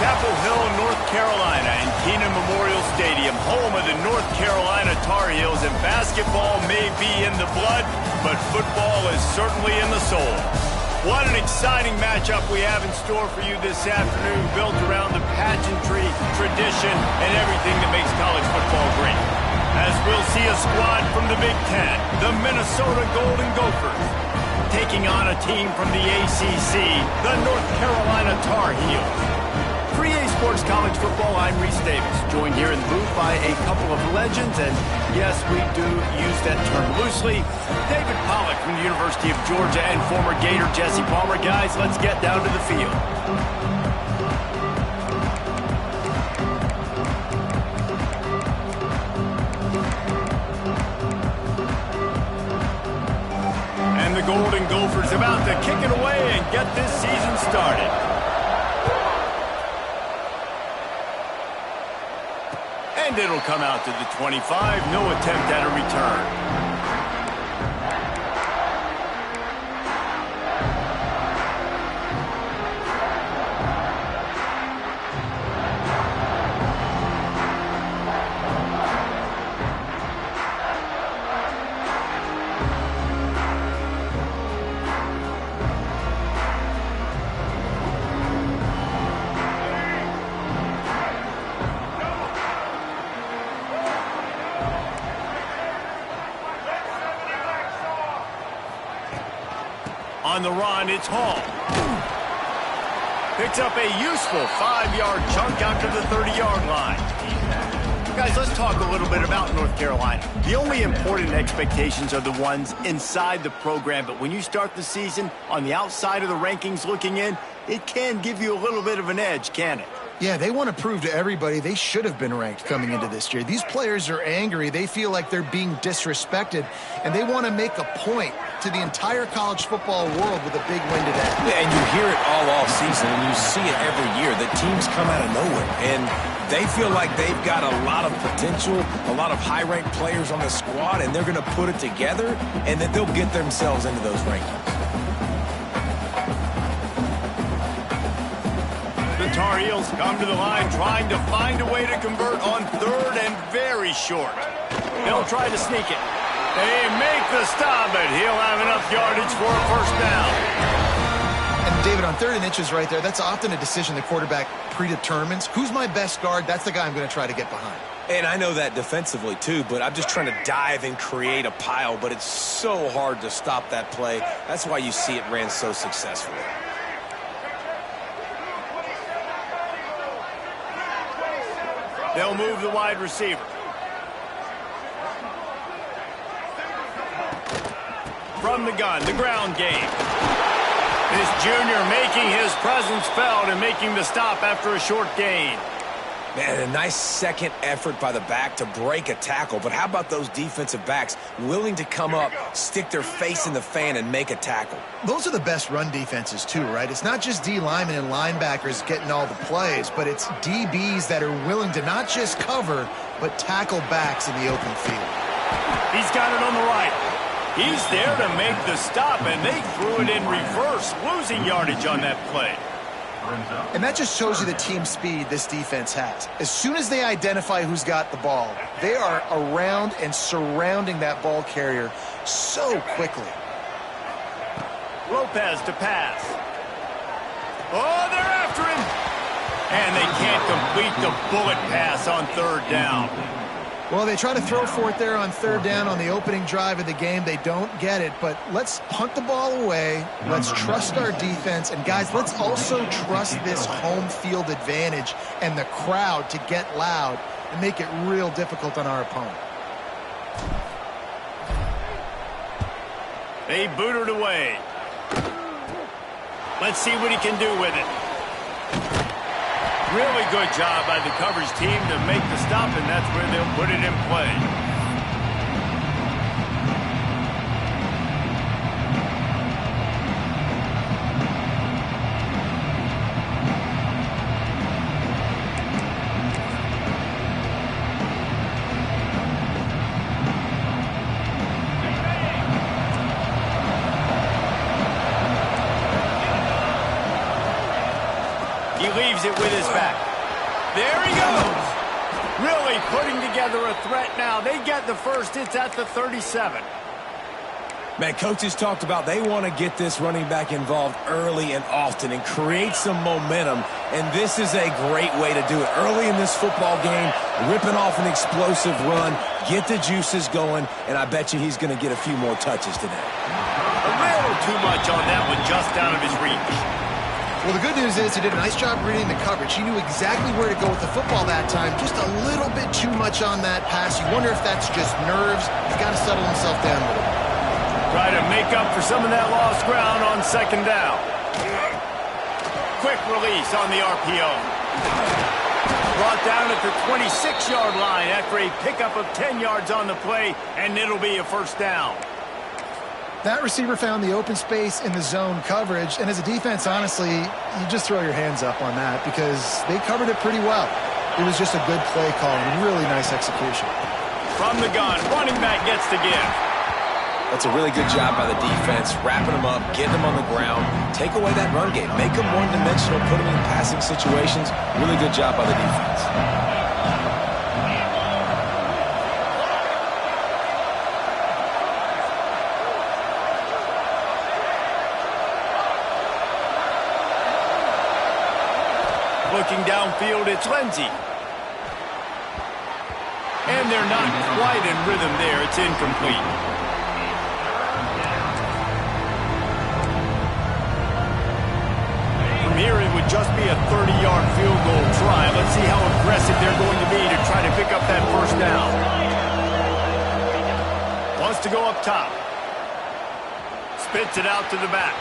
Chapel Hill, North Carolina, and Keenan Memorial Stadium, home of the North Carolina Tar Heels, and basketball may be in the blood, but football is certainly in the soul. What an exciting matchup we have in store for you this afternoon, built around the pageantry, tradition, and everything that makes college football great. As we'll see a squad from the Big Ten, the Minnesota Golden Gophers, taking on a team from the ACC, the North Carolina Tar Heels. For EA Sports College Football, I'm Reese Davis, joined here in the booth by a couple of legends, and yes, we do use that term loosely. David Pollack from the University of Georgia and former Gator Jesse Palmer. Guys, let's get down to the field. And the Golden Gophers about to kick it away and get this season started. And it'll come out to the 25. No attempt at a return. On the run, it's Hall. Picks up a useful 5-yard chunk out to the 30-yard line. Guys, let's talk a little bit about North Carolina. The only important expectations are the ones inside the program, but when you start the season on the outside of the rankings looking in, it can give you a little bit of an edge, can it? Yeah, they want to prove to everybody they should have been ranked coming into this year. These players are angry. They feel like they're being disrespected, and they want to make a point to the entire college football world with a big win today. Yeah, and you hear it all season, and you see it every year. The teams come out of nowhere, and they feel like they've got a lot of potential, a lot of high-ranked players on the squad, and they're going to put it together, and that they'll get themselves into those rankings. The Tar Heels come to the line trying to find a way to convert on third and very short. They'll try to sneak it. They make the stop, but he'll have enough yardage for a first down. And David, on 3rd and inches right there, that's often a decision the quarterback predetermines. Who's my best guard? That's the guy I'm going to try to get behind. And I know that defensively too, but I'm just trying to dive and create a pile, but it's so hard to stop that play. That's why you see it ran so successfully. They'll move the wide receiver. From the gun, the ground game. This junior making his presence felt and making the stop after a short gain. Man, a nice second effort by the back to break a tackle. But how about those defensive backs willing to come up, stick their face in the fan, and make a tackle? Those are the best run defenses too, right? It's not just D linemen and linebackers getting all the plays, but it's DBs that are willing to not just cover, but tackle backs in the open field. He's got it on the right. He's there to make the stop, and they threw it in reverse, losing yardage on that play. And that just shows you the team speed this defense has. As soon as they identify who's got the ball, they are around and surrounding that ball carrier so quickly. Lopez to pass. Oh, they're after him. And they can't complete the bullet pass on 3rd down. Well, they try to throw for it there on 3rd down on the opening drive of the game. They don't get it, but let's punt the ball away. Let's trust our defense. And, guys, let's also trust this home field advantage and the crowd to get loud and make it real difficult on our opponent. They boot it away. Let's see what he can do with it. Really good job by the coverage team to make the stop, and that's where they'll put it in play. He leaves leaves it with his back. There he goes. Really putting together a threat now. They get the first. It's at the 37. Man, coaches talked about they want to get this running back involved early and often and create some momentum, and this is a great way to do it. Early in this football game, ripping off an explosive run, get the juices going, and I bet you he's going to get a few more touches today. A little too much on that one, just out of his reach. Well, the good news is he did a nice job reading the coverage. He knew exactly where to go with the football that time. Just a little bit too much on that pass. You wonder if that's just nerves. He's got to settle himself down a little bit. Try to make up for some of that lost ground on second down. Quick release on the RPO. Brought down at the 26-yard line after a pickup of 10 yards on the play, and it'll be a first down. That receiver found the open space in the zone coverage, and as a defense, honestly, you just throw your hands up on that because they covered it pretty well. It was just a good play call and really nice execution. From the gun, running back gets the give. That's a really good job by the defense, wrapping them up, getting them on the ground, take away that run game, make them one-dimensional, put them in passing situations. Really good job by the defense. Looking downfield, it's Lindsey. And they're not quite in rhythm there. It's incomplete. From here, it would just be a 30-yard field goal try. Let's see how aggressive they're going to be to try to pick up that first down. Wants to go up top. Spits it out to the back.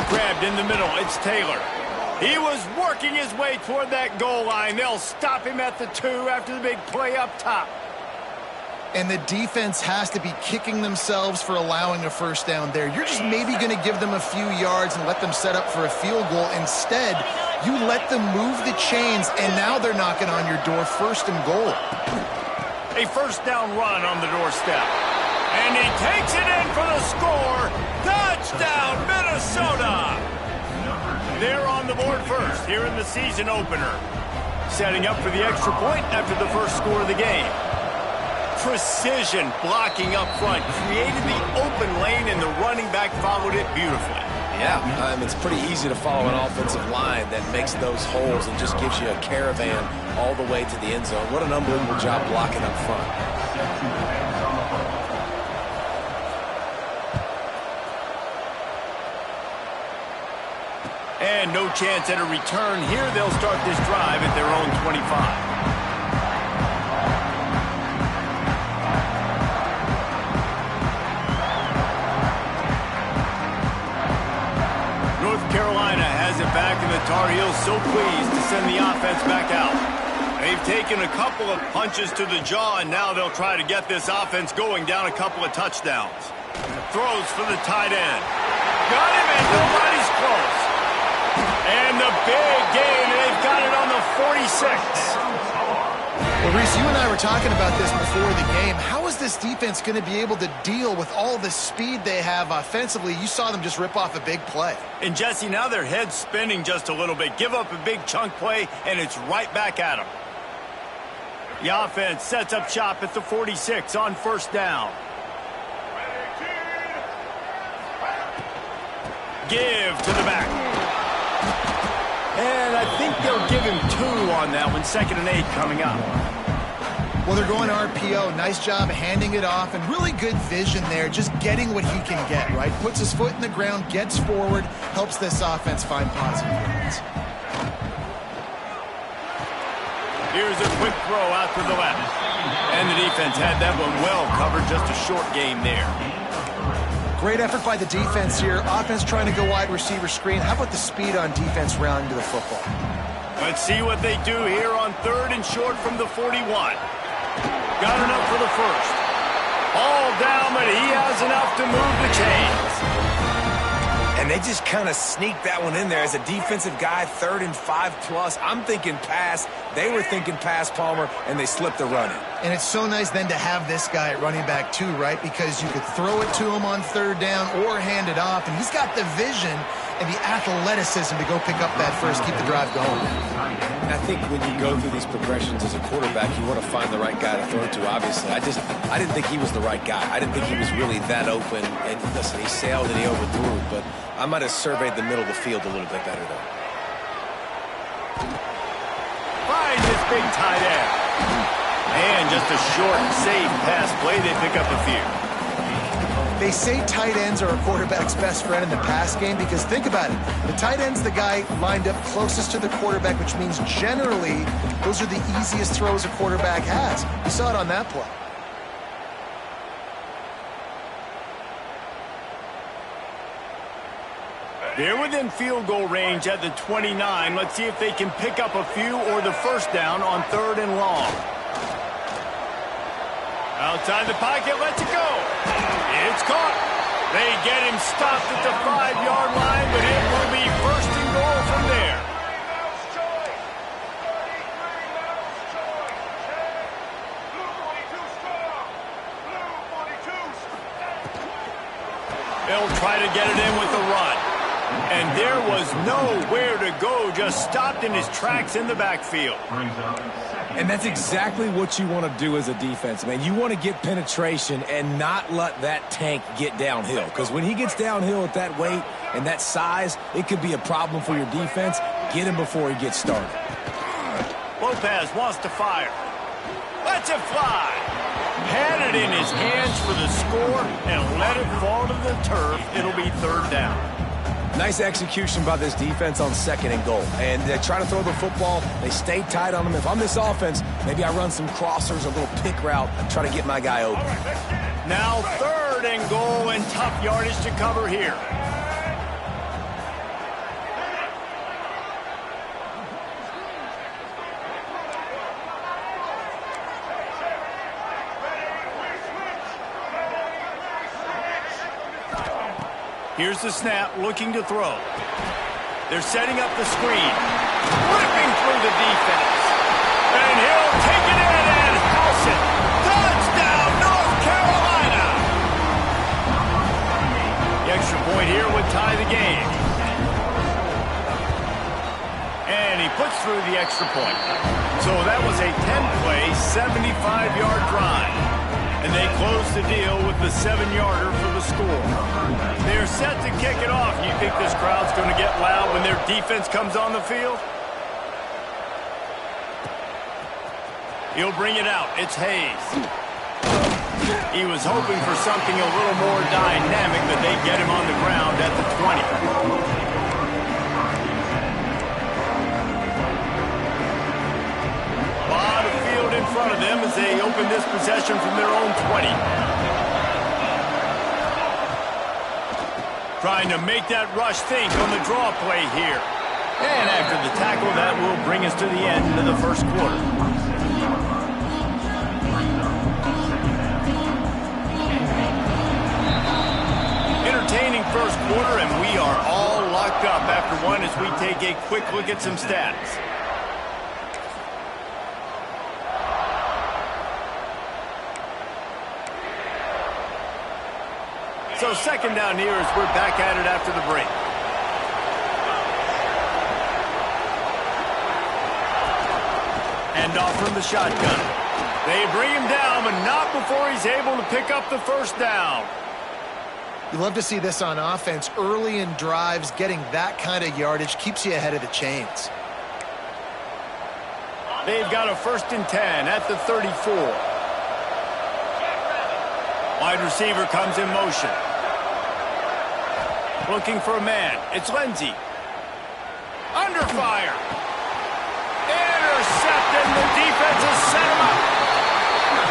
Grabbed in the middle. It's Taylor. He was working his way toward that goal line. They'll stop him at the 2 after the big play up top. And the defense has to be kicking themselves for allowing a first down there. You're just maybe going to give them a few yards and let them set up for a field goal. Instead, you let them move the chains, and now they're knocking on your door, first and goal. A first down run on the doorstep. And he takes it in for the score. Touchdown, Minnesota! They're on the board first here in the season opener. Setting up for the extra point after the first score of the game. Precision blocking up front. Created the open lane, and the running back followed it beautifully. Yeah, it's pretty easy to follow an offensive line that makes those holes and just gives you a caravan all the way to the end zone. What an unbelievable job blocking up front. And no chance at a return here. They'll start this drive at their own 25. North Carolina has it back, and the Tar Heels so pleased to send the offense back out. They've taken a couple of punches to the jaw, and now they'll try to get this offense going down a couple of touchdowns. Throws for the tight end. Got him, and nobody's close. And the big gain, and they've got it on the 46. Well, Reese, you and I were talking about this before the game. How is this defense going to be able to deal with all the speed they have offensively? You saw them just rip off a big play. And, Jesse, now their head's spinning just a little bit. Give up a big chunk play, and it's right back at them. The offense sets up shop at the 46 on first down. Give to the back. And I think they'll give him 2 on that one. 2nd and 8 coming up. Well, they're going RPO. Nice job handing it off, and really good vision there, just getting what he can get, right? Puts his foot in the ground, gets forward, helps this offense find positive yards. Here's a quick throw out to the left. And the defense had that one well covered. Just a short game there. Great effort by the defense here. Offense trying to go wide receiver screen. How about the speed on defense rounding to the football? Let's see what they do here on 3rd and short from the 41. Got enough for the first. All down, but he has enough to move the chains. And they just kind of sneaked that one in there as a defensive guy, 3rd and 5+. I'm thinking pass. They were thinking pass, Palmer, and they slipped the run in. And it's so nice then to have this guy at running back too, right? Because you could throw it to him on 3rd down or hand it off, and he's got the vision and the athleticism to go pick up that first, keep the drive going. I think when you go through these progressions as a quarterback, you want to find the right guy to throw to, obviously. I didn't think he was the right guy. I didn't think he was really that open. And listen, he sailed and he overthrew, but I might have surveyed the middle of the field a little bit better, though. Finds his big tight end. And just a short, safe pass play. They pick up a few. They say tight ends are a quarterback's best friend in the pass game because think about it. The tight end's the guy lined up closest to the quarterback, which means generally those are the easiest throws a quarterback has. You saw it on that play. They're within field goal range at the 29. Let's see if they can pick up a few or the first down on 3rd and long. Outside the pocket, lets it go. It's caught. They get him stopped at the 5-yard line, but it will be 1st and goal from there. They'll try to get it in with the run. And there was nowhere to go, just stopped in his tracks in the backfield. And that's exactly what you want to do as a defense, man. You want to get penetration and not let that tank get downhill. Because when he gets downhill at that weight and that size, it could be a problem for your defense. Get him before he gets started. Lopez wants to fire. Lets it fly. Had it in his hands for the score and let it fall to the turf. It'll be 3rd down. Nice execution by this defense on 2nd and goal. And they try to throw the football. They stay tight on them. If I'm this offense, maybe I run some crossers, a little pick route, try to get my guy open. Now 3rd and goal and tough yardage to cover here. Here's the snap, looking to throw. They're setting up the screen. Ripping through the defense. And he'll take it in and house it. Touchdown, North Carolina! The extra point here would tie the game. And he puts through the extra point. So that was a 10-play, 75-yard drive. And they close the deal with the 7-yarder for the score. They're set to kick it off. You think this crowd's going to get loud when their defense comes on the field? He'll bring it out. It's Hayes. He was hoping for something a little more dynamic, but they get him on the ground at the 20. In front of them as they open this possession from their own 20. Trying to make that rush think on the draw play here. And after the tackle, that will bring us to the end of the first quarter. Entertaining first quarter, and we are all locked up after one as we take a quick look at some stats. So 2nd down here as we're back at it after the break. Hand off from the shotgun. They bring him down, but not before he's able to pick up the first down. You love to see this on offense. Early in drives, getting that kind of yardage keeps you ahead of the chains. They've got a 1st and 10 at the 34. Wide receiver comes in motion. Looking for a man. It's Lindsey. Under fire. Intercepted. The defense has set him up.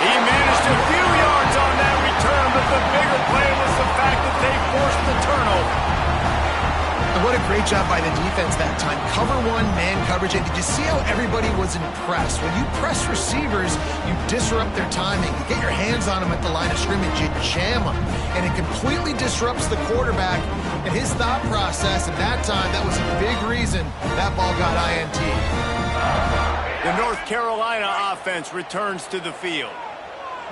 He managed a few yards on that return, but the bigger play was the fact that they forced the turnover. And what a great job by the defense that time. Cover one, man coverage. And did you see how everybody was impressed? When you press receivers, you disrupt their timing. You get your hands on them at the line of scrimmage. You jam them. And it completely disrupts the quarterback and his thought process. And that time, that was a big reason that ball got INT. The North Carolina offense returns to the field.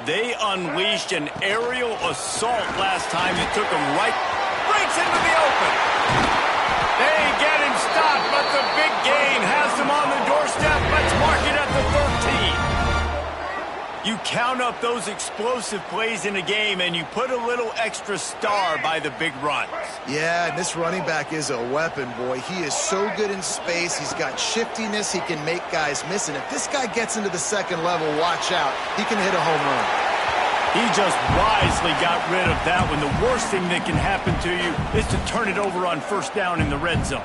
They unleashed an aerial assault last time that took them right, breaks into the open. stop, but the big gain has them on the doorstep. Let's mark it at the 13. You count up those explosive plays in a game, and you put a little extra star by the big runs. Yeah, and this running back is a weapon, boy. He is so good in space. He's got shiftiness. He can make guys miss. And if this guy gets into the second level, watch out. He can hit a home run. He just wisely got rid of that one. The worst thing that can happen to you is to turn it over on first down in the red zone.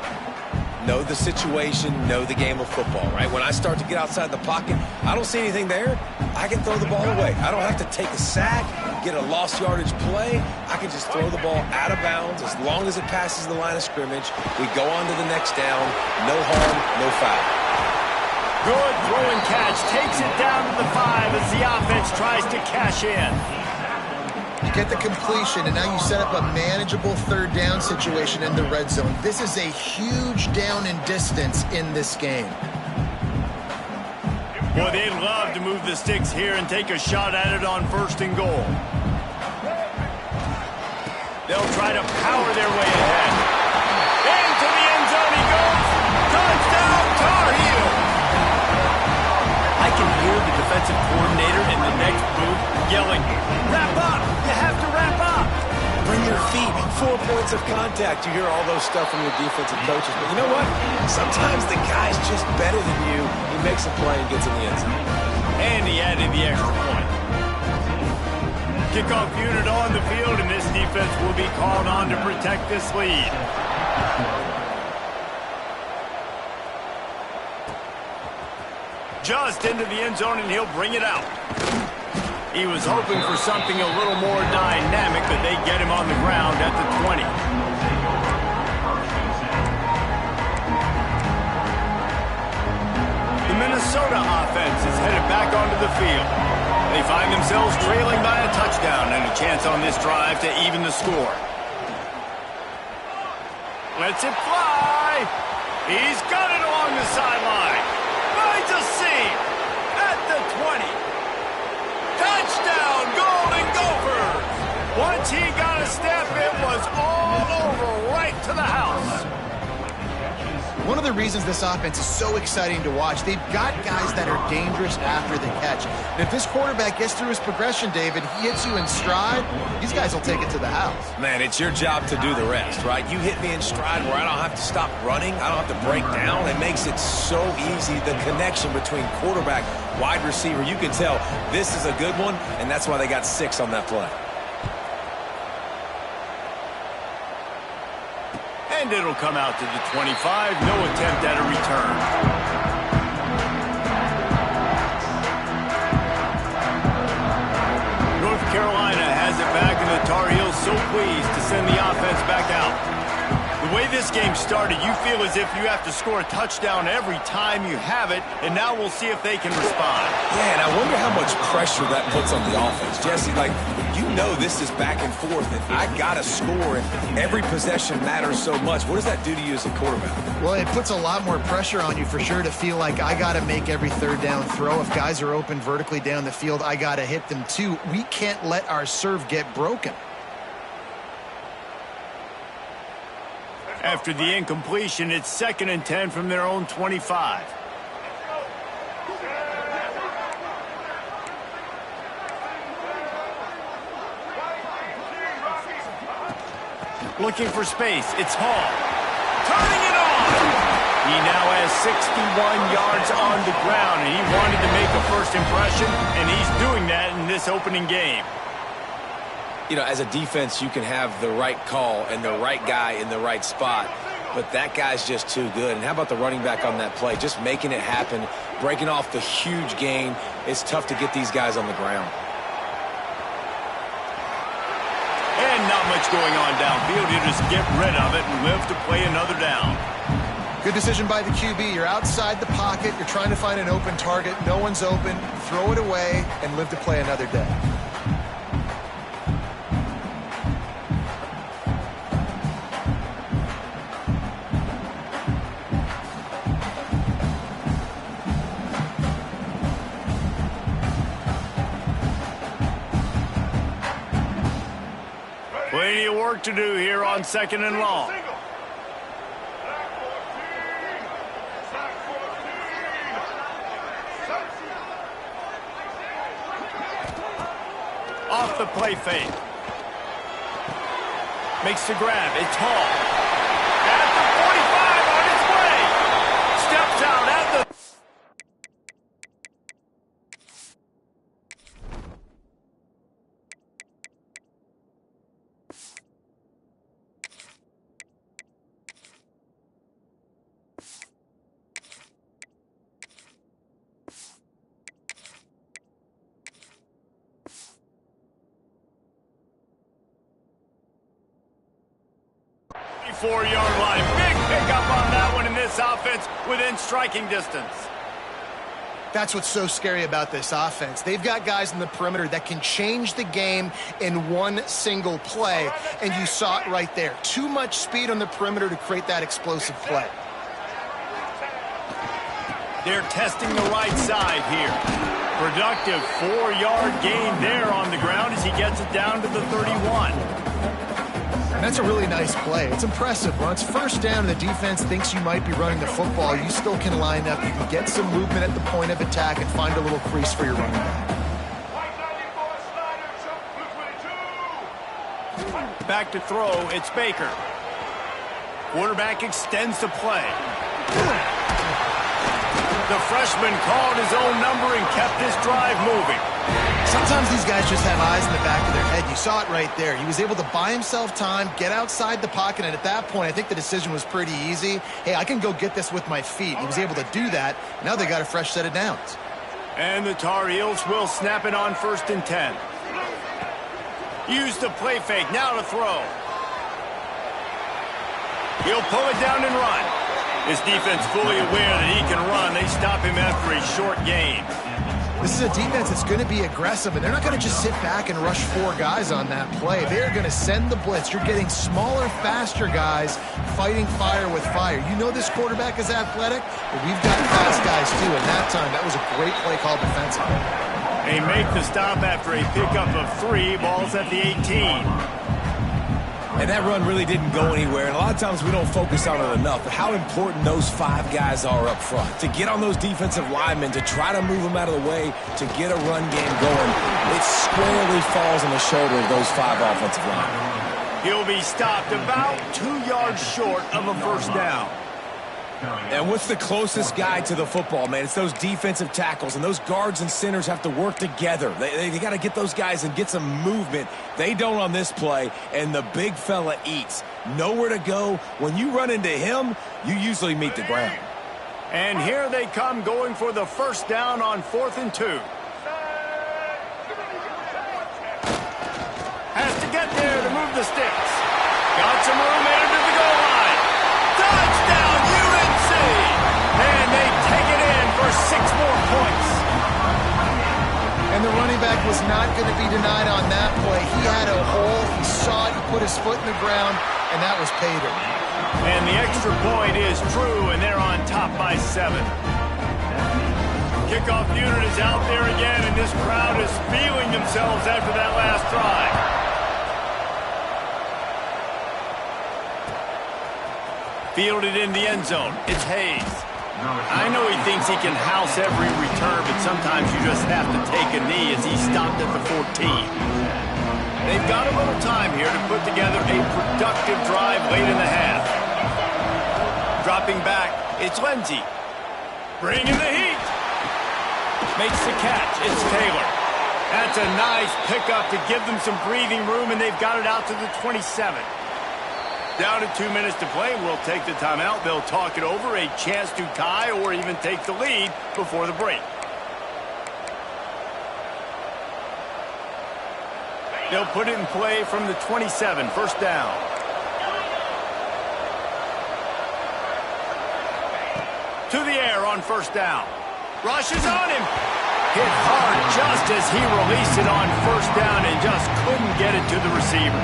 Know the situation, know the game of football, right? When I start to get outside the pocket, I don't see anything there, I can throw the ball away. I don't have to take a sack, get a lost yardage play. I can just throw the ball out of bounds as long as it passes the line of scrimmage. We go on to the next down. No harm, no foul. Good throw and catch. Takes it down to the 5 as the offense tries to cash in. You get the completion, and now you set up a manageable third down situation in the red zone. This is a huge down in distance in this game. Boy, they'd love to move the sticks here and take a shot at it on first and goal. They'll try to power their way ahead. Into the end zone he goes. Touchdown, Tar Heels. I can hear the defensive coordinator in the next booth yelling, "Wrap up! You have to wrap up!" Bring your feet, 4 points of contact. You hear all those stuff from your defensive coaches. But you know what? Sometimes the guy's just better than you. He makes a play and gets in the end zone. And he added the extra point. Kickoff unit on the field, and this defense will be called on to protect this lead. Just into the end zone, and he'll bring it out. He was hoping for something a little more dynamic, but they get him on the ground at the 20. The Minnesota offense is headed back onto the field. They find themselves trailing by a touchdown and a chance on this drive to even the score. Lets it fly. He's got it along the sideline. Finds a seam at the 20. Touchdown, Golden Gophers! Once he got a step, it was all over right to the house. One of the reasons this offense is so exciting to watch, they've got guys that are dangerous after the catch. And if this quarterback gets through his progression, David, he hits you in stride, these guys will take it to the house. Man, it's your job to do the rest, right? You hit me in stride where I don't have to stop running. I don't have to break down. It makes it so easy, the connection between quarterback, wide receiver. You can tell this is a good one, and that's why they got 6 on that play. And it'll come out to the 25. No attempt at a return. North Carolina has it back, and the Tar Heels so pleased to send the offense back out. The way this game started, you feel as if you have to score a touchdown every time you have it, and now we'll see if they can respond. Yeah, and I wonder how much pressure that puts on the offense. Jesse, like, you know this is back and forth, and I got to score, and every possession matters so much. What does that do to you as a quarterback? Well, it puts a lot more pressure on you for sure to feel like I got to make every third down throw. If guys are open vertically down the field, I got to hit them too. We can't let our serve get broken. After the incompletion, it's 2nd and 10 from their own 25. Looking for space. It's Hall. Turning it on! He now has 61 yards on the ground, and he wanted to make a first impression, and he's doing that in this opening game. You know, as a defense, you can have the right call and the right guy in the right spot, but that guy's just too good. And how about the running back on that play? Just making it happen, breaking off the huge gain. It's tough to get these guys on the ground. And not much going on downfield. You just get rid of it and live to play another down. Good decision by the QB. You're outside the pocket. You're trying to find an open target. No one's open. Throw it away and live to play another day. Plenty of work to do here on 2nd and long. Off the play fake. Makes the grab. It's Hall. At the 45 on its way. Steps out at the... 4-yard line. Big pickup on that one in this offense within striking distance. That's what's so scary about this offense. They've got guys in the perimeter that can change the game in one single play, and you saw it right there. Too much speed on the perimeter to create that explosive play. They're testing the right side here. Productive 4-yard gain there on the ground as he gets it down to the 31. That's a really nice play. It's impressive. When it's first down and the defense thinks you might be running the football, you still can line up. You can get some movement at the point of attack and find a little crease for your running back. Back to throw, it's Baker. Quarterback extends the play. The freshman called his own number and kept this drive moving. Sometimes these guys just have eyes in the back of their head. You saw it right there. He was able to buy himself time, get outside the pocket, and at that point, I think the decision was pretty easy. Hey, I can go get this with my feet. He was able to do that. Now they got a fresh set of downs. And the Tar Heels will snap it on 1st and 10. Use the play fake. Now to throw. He'll pull it down and run. His defense fully aware that he can run. They stop him after a short gain. This is a defense that's going to be aggressive, and they're not going to just sit back and rush 4 guys on that play. They're going to send the blitz. You're getting smaller, faster guys fighting fire with fire. You know this quarterback is athletic, but we've got fast guys too. And that time, that was a great play call defensively. They make the stop after a pickup of 3. Ball's at the 18. And that run really didn't go anywhere. And a lot of times we don't focus on it enough. But how important those 5 guys are up front. To get on those defensive linemen, to try to move them out of the way, to get a run game going, it squarely falls on the shoulder of those 5 offensive linemen. He'll be stopped about 2 yards short of a first down. And what's the closest guy to the football, man? It's those defensive tackles, and those guards and centers have to work together. They got to get those guys and get some movement. They don't on this play, and the big fella eats. Nowhere to go. When you run into him, you usually meet the ground. And here they come going for the first down on 4th and 2. Has to get there to move the sticks. Got some room in to the goal line. Touchdown, UNC! And they take it in for 6 more points. And the running back was not going to be denied on that play. He had a hole. He saw it. He put his foot in the ground, and that was pay dirt. And the extra point is true, and they're on top by 7. Kickoff unit is out there again, and this crowd is feeling themselves after that last drive. Fielded in the end zone. It's Hayes. I know he thinks he can house every return, but sometimes you just have to take a knee as he stopped at the 14. They've got a little time here to put together a productive drive late in the half. Dropping back, it's Lindsey. Bringing the heat. Makes the catch. It's Taylor. That's a nice pickup to give them some breathing room, and they've got it out to the 27. Down to 2 minutes to play. We'll take the timeout. They'll talk it over. A chance to tie or even take the lead before the break. They'll put it in play from the 27. First down. To the air on first down. Rushes on him. Hit hard just as he released it on first down and just couldn't get it to the receiver.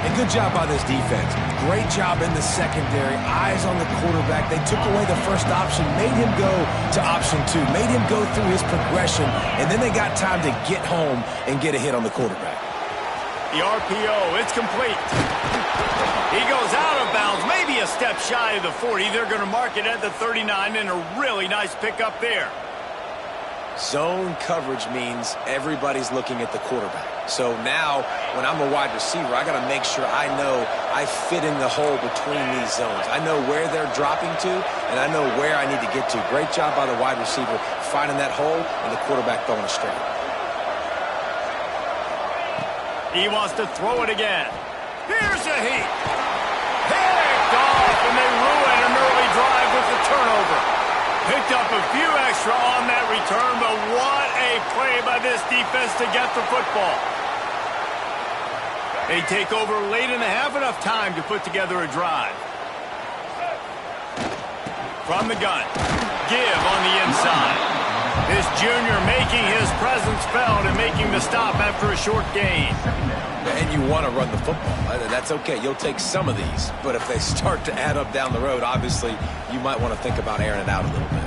A good job by this defense. Great job in the secondary. Eyes on the quarterback. They took away the first option, made him go to option 2, made him go through his progression, and then they got time to get home and get a hit on the quarterback. The RPO, it's complete. He goes out of bounds, maybe a step shy of the 40. They're going to mark it at the 39, and a really nice pickup there. Zone coverage means everybody's looking at the quarterback. So now, when I'm a wide receiver, I got to make sure I know I fit in the hole between these zones. I know where they're dropping to, and I know where I need to get to. Great job by the wide receiver finding that hole and the quarterback throwing it straight. He wants to throw it again. Here's a heat. Picked off, and they ruin an early drive with the turnover. Picked up a few extra on that return, but what a play by this defense to get the football. They take over late and have enough time to put together a drive. From the gun, give on the inside. This junior making his presence felt and making the stop after a short gain. And you want to run the football. That's okay. You'll take some of these. But if they start to add up down the road, obviously, you might want to think about airing it out a little bit.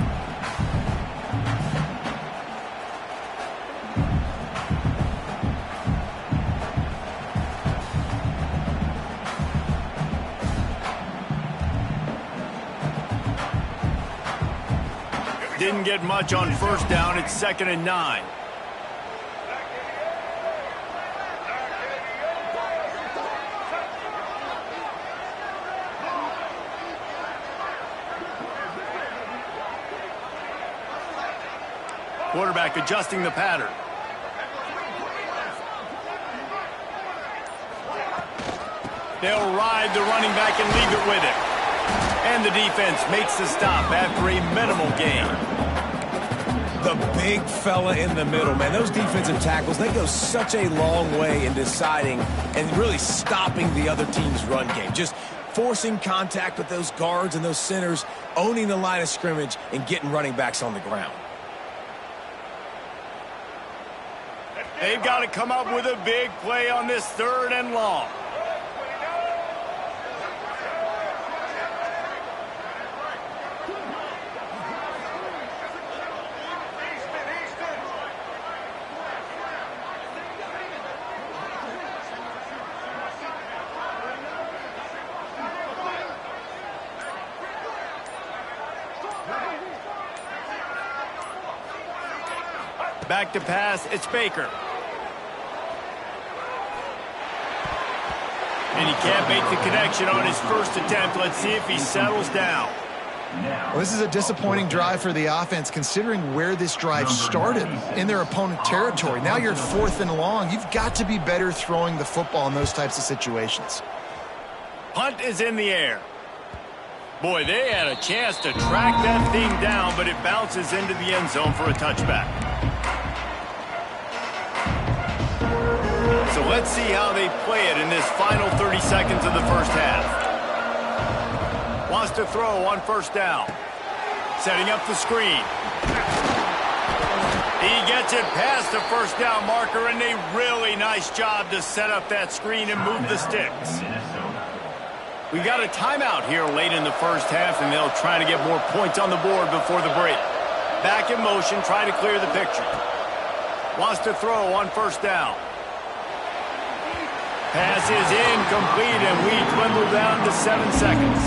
Didn't get much on first down. It's 2nd and 9. Quarterback adjusting the pattern. They'll ride the running back and leave it with him. And the defense makes the stop after a minimal gain. The big fella in the middle, man. Those defensive tackles, they go such a long way in deciding and really stopping the other team's run game. Just forcing contact with those guards and those centers, owning the line of scrimmage, and getting running backs on the ground. They've got to come up with a big play on this 3rd and long. Back to pass, it's Baker. And he can't make the connection on his first attempt. Let's see if he settles down. Well, this is a disappointing drive for the offense, considering where this drive started in their opponent territory. Now you're 4th and long. You've got to be better throwing the football in those types of situations. Punt is in the air. Boy, they had a chance to track that thing down, but it bounces into the end zone for a touchback. So let's see how they play it in this final 30 seconds of the first half. Wants to throw on first down. Setting up the screen. He gets it past the first down marker, and a really nice job to set up that screen and move the sticks. We got a timeout here late in the first half, and they'll try to get more points on the board before the break. Back in motion, trying to clear the picture. Wants to throw on first down. Pass is incomplete, and we dwindle down to 7 seconds.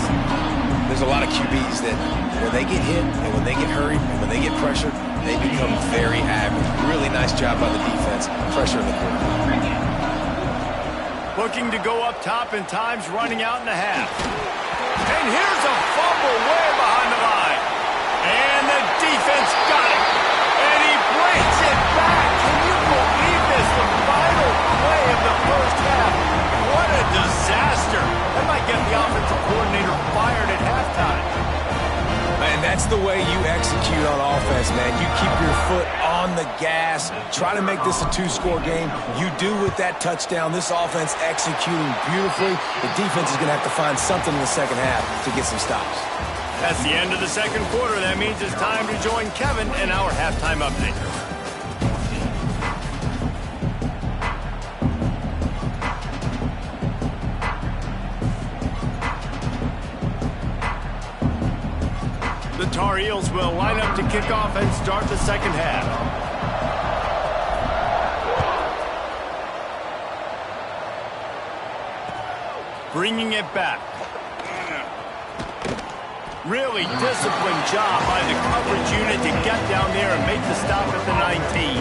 There's a lot of QBs that when they get hit and when they get hurried and when they get pressured, they become very average. Really nice job by the defense, pressuring the quarterback. Looking to go up top, and time's running out in a half. And here's a fumble way behind the line. And the defense got it. And he brings it back. Can you believe this? The final play of the first half. What a disaster. That might get the offensive coordinator fired at halftime. And that's the way you execute on offense, man. You keep your foot on the gas. Try to make this a 2-score game. You do with that touchdown. This offense executing beautifully. The defense is going to have to find something in the second half to get some stops. That's the end of the second quarter. That means it's time to join Kevin in our halftime update. The Tar Heels will line up to kick off and start the second half. Bringing it back. Really disciplined job by the coverage unit to get down there and make the stop at the 19.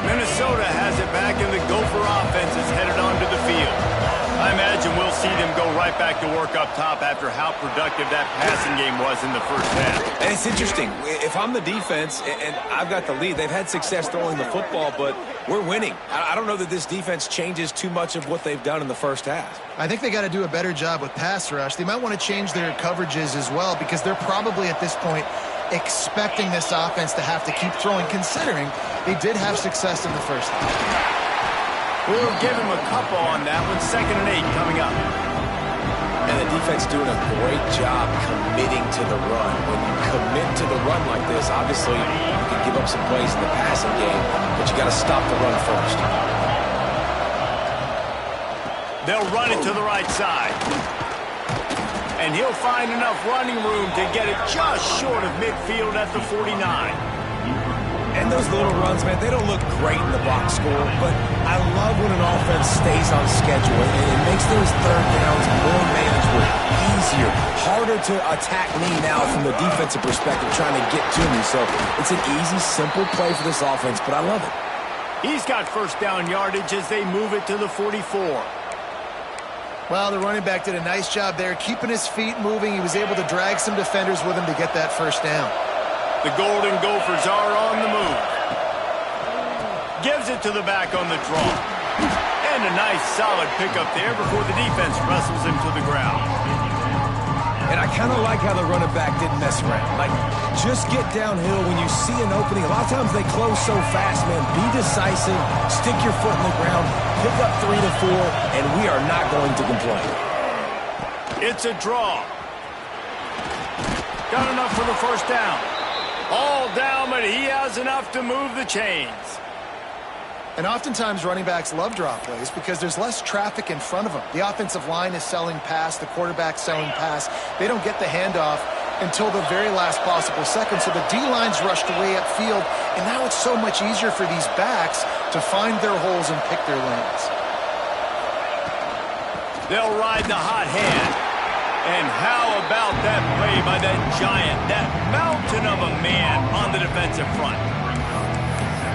Minnesota has it back, and the Gopher offense is headed onto the field. I imagine we'll see them go right back to work up top after how productive that passing game was in the first half. And it's interesting. If I'm the defense and I've got the lead, they've had success throwing the football, but we're winning. I don't know that this defense changes too much of what they've done in the first half. I think they got to do a better job with pass rush. They might want to change their coverages as well, because they're probably at this point expecting this offense to have to keep throwing, considering they did have success in the first half. We'll give him a couple on that one. 2nd and 8 coming up. And the defense doing a great job committing to the run. When you commit to the run like this, obviously you can give up some plays in the passing game, but you got to stop the run first. They'll run it to the right side. And he'll find enough running room to get it just short of midfield at the 49. And those little runs, man, they don't look great in the box score, but I love when an offense stays on schedule, and it makes those third downs more manageable, easier, harder to attack me now from the defensive perspective trying to get to me. So it's an easy, simple play for this offense, but I love it. He's got first down yardage as they move it to the 44. Well, the running back did a nice job there, keeping his feet moving. He was able to drag some defenders with him to get that first down. The Golden Gophers are on the move. Gives it to the back on the draw. And a nice solid pickup there before the defense wrestles him to the ground. And I kind of like how the running back didn't mess around. Like, just get downhill when you see an opening. A lot of times they close so fast, man. Be decisive, stick your foot in the ground, pick up 3 to 4, and we are not going to complain. It's a draw. Got enough for the first down. All down, but he has enough to move the chains. And oftentimes running backs love draw plays because there's less traffic in front of them. The offensive line is selling pass, the quarterback's selling pass. They don't get the handoff until the very last possible second, so the D-line's rushed away upfield, and now it's so much easier for these backs to find their holes and pick their lanes. They'll ride the hot hand. And how about that play by that giant, that mountain of a man on the defensive front?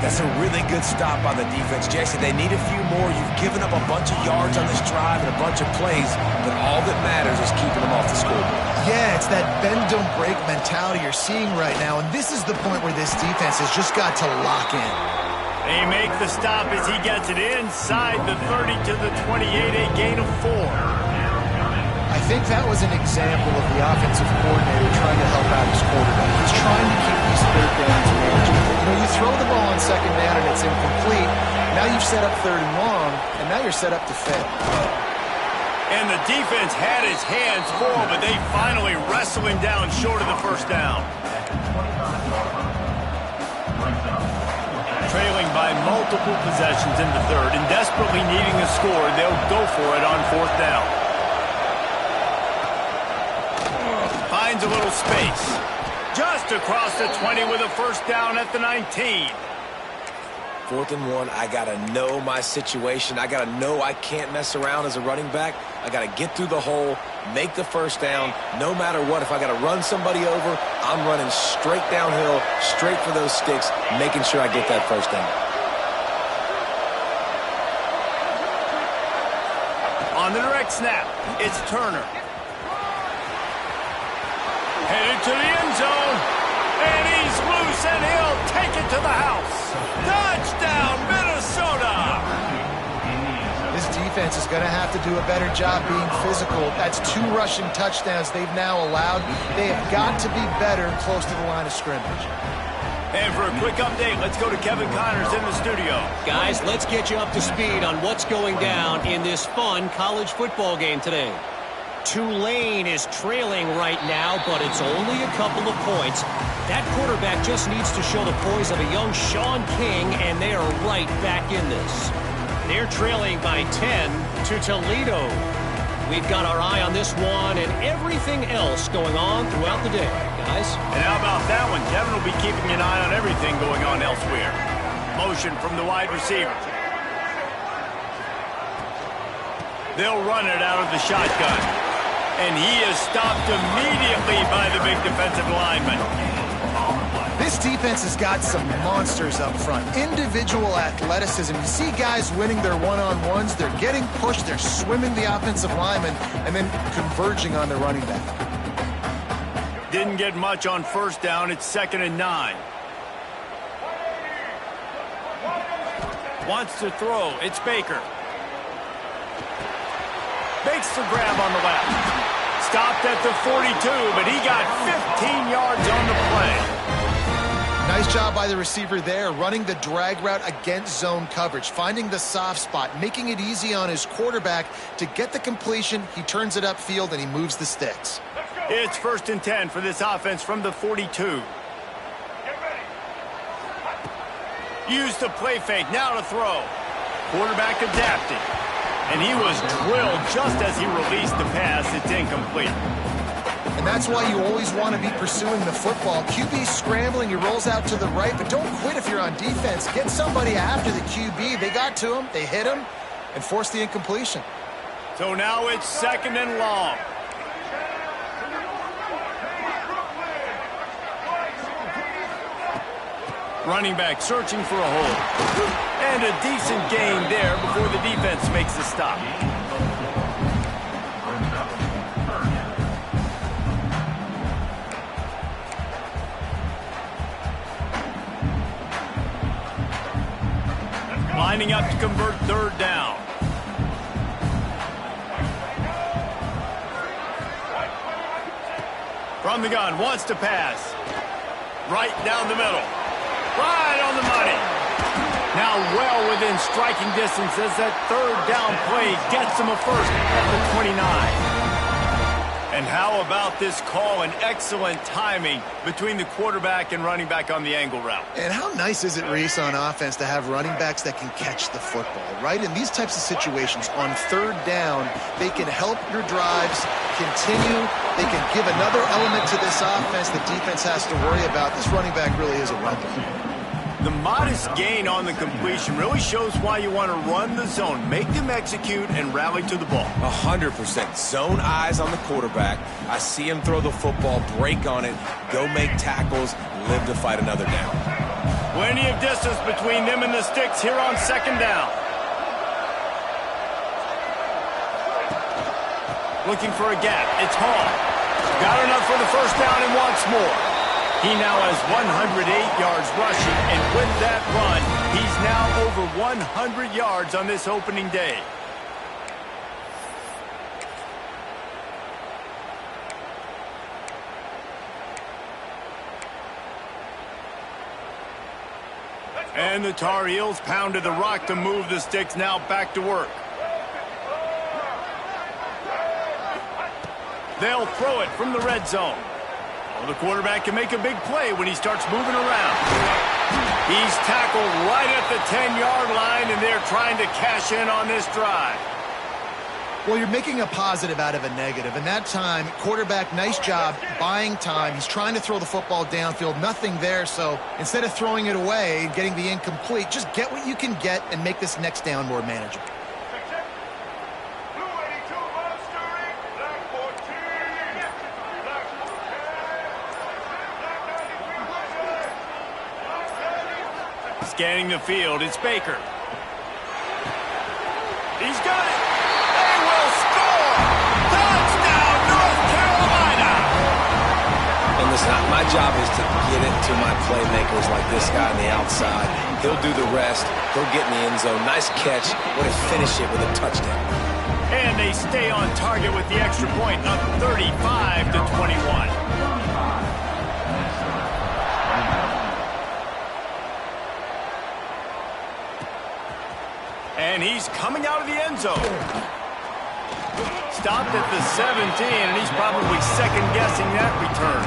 That's a really good stop by the defense, Jason. They need a few more. You've given up a bunch of yards on this drive and a bunch of plays, but all that matters is keeping them off the scoreboard. Yeah, it's that bend, don't break mentality you're seeing right now, and this is the point where this defense has just got to lock in. They make the stop as he gets it inside the 30 to the 28, a gain of 4. I think that was an example of the offensive coordinator trying to help out his quarterback. He's trying to keep these third downs manageable. You know, you throw the ball on 2nd down and it's incomplete. Now you've set up 3rd and long, and now you're set up to fail. And the defense had his hands full, but they finally wrestle him down short of the first down. Trailing by multiple possessions in the 3rd and desperately needing a score, they'll go for it on 4th down. Finds a little space. Just across the 20 with a first down at the 19. 4th and 1, I got to know my situation. I got to know I can't mess around as a running back. I got to get through the hole, make the first down. No matter what, if I got to run somebody over, I'm running straight downhill, straight for those sticks, making sure I get that first down. On the direct snap, it's Turner. Headed to the end zone, and he's loose, and he'll take it to the house. Touchdown, Minnesota! This defense is going to have to do a better job being physical. That's 2 rushing touchdowns they've now allowed. They have got to be better close to the line of scrimmage. And for a quick update, let's go to Kevin Connors in the studio. Guys, let's get you up to speed on what's going down in this fun college football game today. Tulane is trailing right now, but it's only a couple of points. That quarterback just needs to show the poise of a young Sean King, and they are right back in this. They're trailing by 10 to Toledo. We've got our eye on this one and everything else going on throughout the day, guys. And how about that one? Kevin will be keeping an eye on everything going on elsewhere. Motion from the wide receiver. They'll run it out of the shotgun. And he is stopped immediately by the big defensive lineman. This defense has got some monsters up front. Individual athleticism. You see guys winning their one-on-ones. They're getting pushed. They're swimming the offensive lineman and then converging on the running back. Didn't get much on first down. It's 2nd and 9. Wants to throw. It's Baker. Makes the grab on the left. Stopped at the 42, but he got 15 yards on the play. Nice job by the receiver there, running the drag route against zone coverage, finding the soft spot, making it easy on his quarterback to get the completion. He turns it upfield, and he moves the sticks. It's 1st and 10 for this offense from the 42. Use the play fake, now to throw. Quarterback adapting. And he was drilled just as he released the pass. It's incomplete. And that's why you always want to be pursuing the football. QB's scrambling, he rolls out to the right, but don't quit if you're on defense. Get somebody after the QB. They got to him, they hit him, and forced the incompletion. So now it's 2nd and long. Running back searching for a hole. And a decent gain there before the defense makes the stop. Lining up to convert 3rd down. From the gun, wants to pass. Right down the middle. Right on the money. Now well within striking distance as that 3rd down play gets him a first at the 29. And how about this call and excellent timing between the quarterback and running back on the angle route. And how nice is it, Reese, on offense to have running backs that can catch the football, right? In these types of situations, on 3rd down, they can help your drives continue. They can give another element to this offense the defense has to worry about. This running back really is a weapon. The modest gain on the completion really shows why you want to run the zone, make them execute, and rally to the ball. 100%. Zone eyes on the quarterback. I see him throw the football, break on it, go make tackles, live to fight another down. Plenty of distance between them and the sticks here on 2nd down. Looking for a gap. It's Hall. Got enough for the first down and wants more. He now has 108 yards rushing, and with that run, he's now over 100 yards on this opening day. And the Tar Heels pounded the rock to move the sticks, now back to work. They'll throw it from the red zone. Well, the quarterback can make a big play when he starts moving around. He's tackled right at the 10-yard line, and they're trying to cash in on this drive. Well, you're making a positive out of a negative. And that time, quarterback, nice job buying time. He's trying to throw the football downfield. Nothing there, so instead of throwing it away and getting the incomplete, just get what you can get and make this next down more manageable. Scanning the field, it's Baker. He's got it. They will score. Touchdown, North Carolina. And listen, my job is to get it to my playmakers like this guy on the outside. He'll do the rest. He'll get in the end zone. Nice catch. Want to finish it with a touchdown. And they stay on target with the extra point, up 35-21. And he's coming out of the end zone. Stopped at the 17, and he's probably second-guessing that return.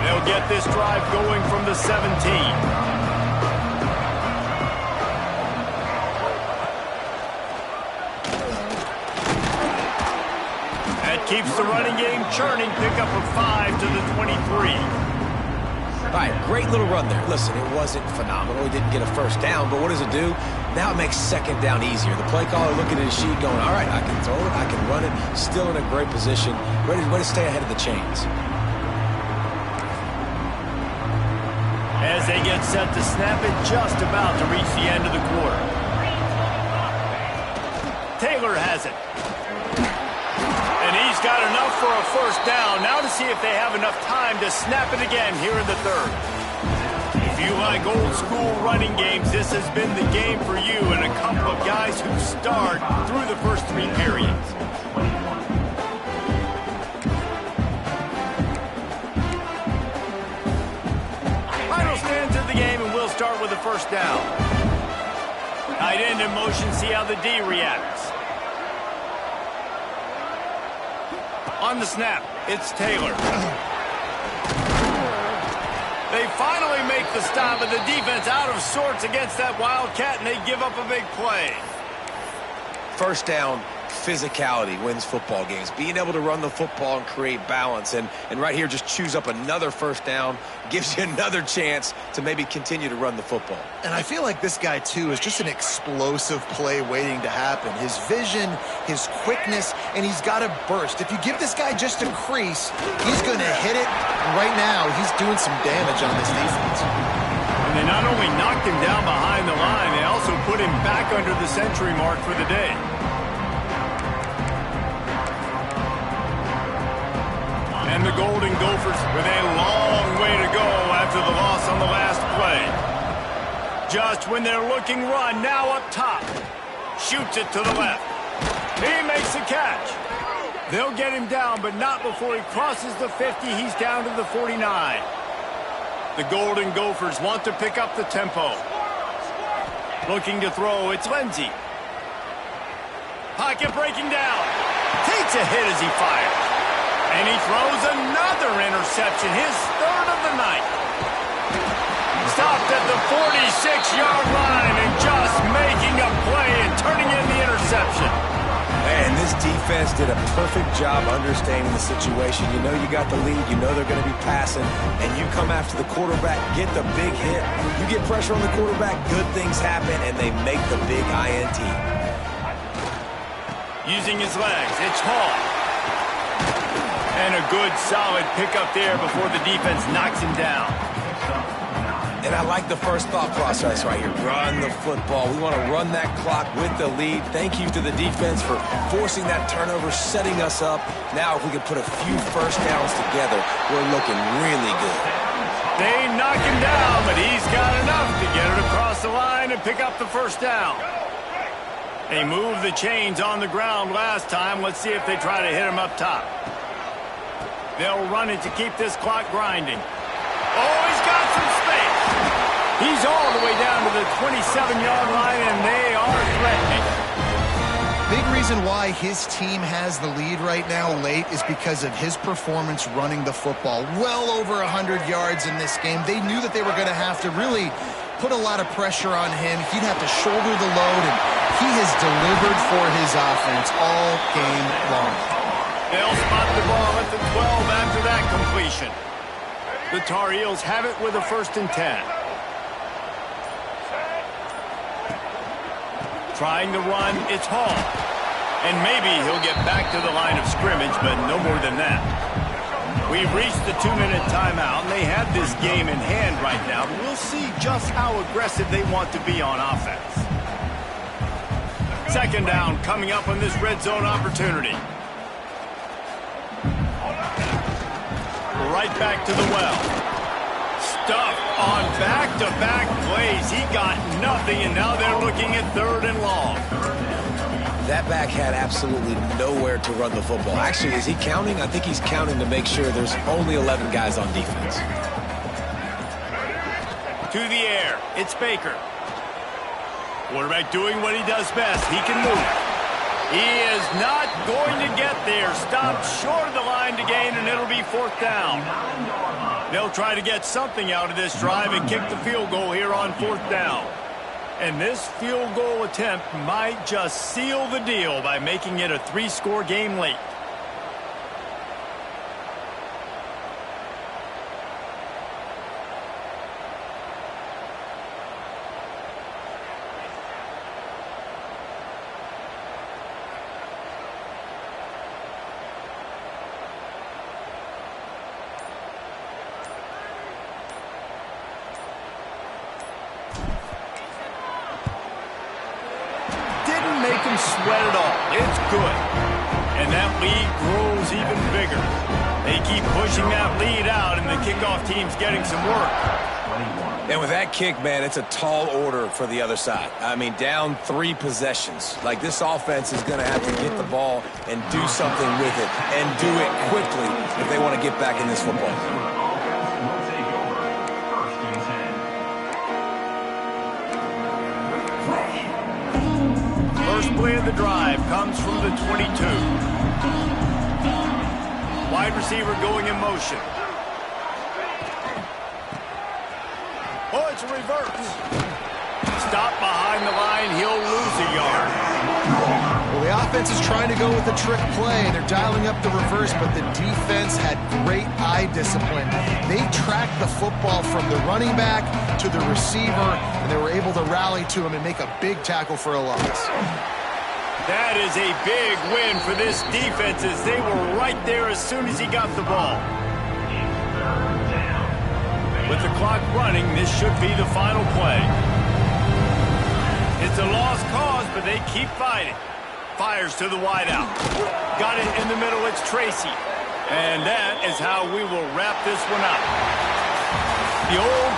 They'll get this drive going from the 17. That keeps the running game churning. Pick up a 5 to the 23. All right, great little run there. Listen, it wasn't phenomenal. He didn't get a first down, but what does it do? Now it makes second down easier. The play caller looking at his sheet going, all right, I can throw it, I can run it, still in a great position, ready to stay ahead of the chains. As they get set to snap it, just about to reach the end of the quarter. Taylor has it. And he's got enough for a first down. Now to see if they have enough time to snap it again here in the third. If you like old school running games, this has been the game for you and a couple of guys who start through the first 3 periods. Final stands of the game, and we'll start with a first down. Tight end in motion, see how the D reacts. On the snap, it's Taylor. They finally make the stop, and the defense out of sorts against that Wildcat, and they give up a big play. First down, physicality wins football games. Being able to run the football and create balance. And right here, just choose up another first down, gives you another chance to maybe continue to run the football. And I feel like this guy, too, is just an explosive play waiting to happen. His vision, his quickness, and he's got a burst. If you give this guy just a crease, he's going to hit it. And right now, he's doing some damage on this defense. And they not only knocked him down behind the line, they also put him back under the century mark for the day. And the Golden Gophers with a long way to go after the loss on the last play. Just when they're looking run, now up top. Shoots it to the left. He makes the catch. They'll get him down, but not before he crosses the 50. He's down to the 49. The Golden Gophers want to pick up the tempo. Looking to throw, it's Lindsey. Pocket breaking down. Takes a hit as he fires. And he throws another interception, his third of the night. Stopped at the 46-yard line and just making a play and turning in the interception. And this defense did a perfect job understanding the situation. You know you got the lead, you know they're going to be passing, and you come after the quarterback, get the big hit. You get pressure on the quarterback, good things happen, and they make the big INT. Using his legs, it's Hall. And a good, solid pickup there before the defense knocks him down. And I like the first thought process right here. Run the football. We want to run that clock with the lead. Thank you to the defense for forcing that turnover, setting us up. Now if we can put a few first downs together, we're looking really good. They knock him down, but he's got enough to get it across the line and pick up the first down. They moved the chains on the ground last time. Let's see if they try to hit him up top. They'll run it to keep this clock grinding. Oh, he's got some space. He's all the way down to the 27-yard line, and they are threatening. Big reason why his team has the lead right now late is because of his performance running the football. Well over 100 yards in this game. They knew that they were going to have to really put a lot of pressure on him. He'd have to shoulder the load, and he has delivered for his offense all game long. They'll spot the ball at the 12 after that completion. The Tar Heels have it with a 1st and 10. Trying to run, it's Hall. And maybe he'll get back to the line of scrimmage, but no more than that. We've reached the 2-minute timeout, and they have this game in hand right now. But we'll see just how aggressive they want to be on offense. 2nd down coming up on this red zone opportunity. Right back to the well. Stuffed on back-to-back plays. He got nothing, and now they're looking at 3rd and long. That back had absolutely nowhere to run the football. Actually, is he counting? I think he's counting to make sure there's only 11 guys on defense. To the air. It's Baker. Quarterback doing what he does best. He can move. He is not going to get there. Stopped short of the line to gain, and it'll be 4th down. They'll try to get something out of this drive and kick the field goal here on 4th down. And this field goal attempt might just seal the deal by making it a 3-score game late. sweat it all. It's good. And that lead grows even bigger. They keep pushing that lead out, and the kickoff team's getting some work. And with that kick, man, it's a tall order for the other side. I mean, down 3 possessions. Like, this offense is going to have to get the ball and do something with it, and do it quickly if they want to get back in this football. First play of the drive comes from the 22. Wide receiver going in motion. Oh, it's a reverse. Stop behind the line. He'll lose a yard. Well, the offense is trying to go with a trick play, and they're dialing up the reverse, but the defense had great eye discipline. They tracked the football from the running back to the receiver, and they were able to rally to him and make a big tackle for a loss. That is a big win for this defense, as they were right there as soon as he got the ball. With the clock running, this should be the final play. It's a lost cause, but they keep fighting. Fires to the wideout. Got it in the middle. It's Tracy. And that is how we will wrap this one up. The old